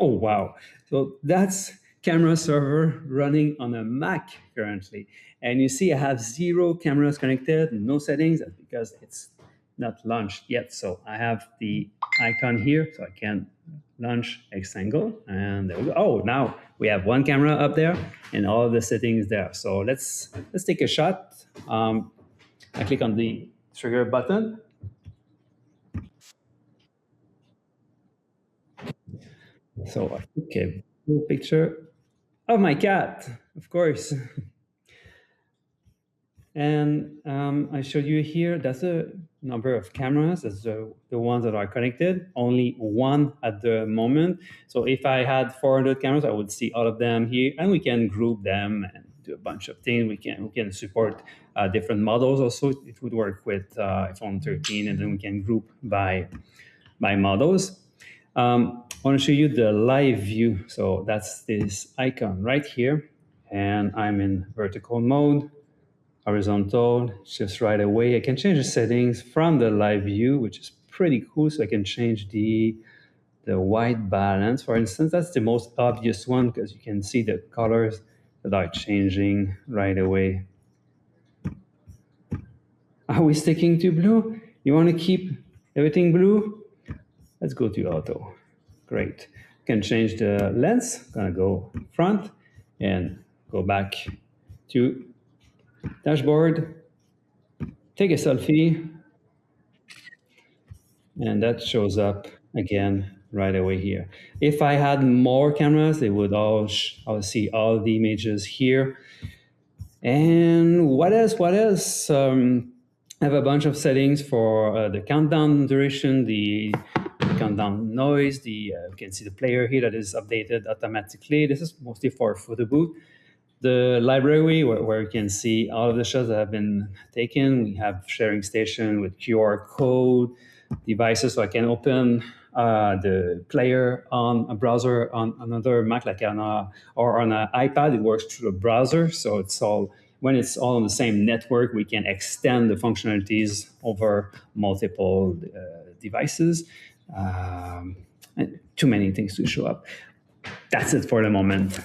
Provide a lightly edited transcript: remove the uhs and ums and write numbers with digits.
Oh, wow. So that's camera server running on a Mac currently. And you see I have 0 cameras connected, no settings. That's because it's not launched yet. So I have the icon here, so I can launch Xangle. And there we go. Oh, now we have 1 camera up there and all the settings there. So let's take a shot. I click on the trigger button. So I took a full picture of my cat, of course. And I showed you here, that's the number of cameras, that's the ones that are connected, only 1 at the moment. So if I had 400 cameras, I would see all of them here, and we can group them and do a bunch of things. We can support different models also. It would work with iPhone 13, and then we can group by models. I want to show you the live view. So that's this icon right here, and I'm in vertical mode. Horizontal, just right away. I can change the settings from the live view, which is pretty cool. So I can change the white balance, for instance. That's the most obvious one because you can see the colors that are changing right away. Are we sticking to blue? You want to keep everything blue? Let's go to auto. Great. Can change the lens. Gonna go front and go back to dashboard. Take a selfie, and that shows up again right away here. If I had more cameras, they would I'll see all the images here. And what else? What else? I have a bunch of settings for the countdown duration, the countdown noise. You can see the player here that is updated automatically. This is mostly for photo booth. The library where you can see all of the shots that have been taken. We have sharing station with QR code devices, so I can open the player on a browser on another Mac, like or on an iPad. It works through a browser, so it's all when it's all on the same network. We can extend the functionalities over multiple devices. And too many things to show up. That's it for the moment.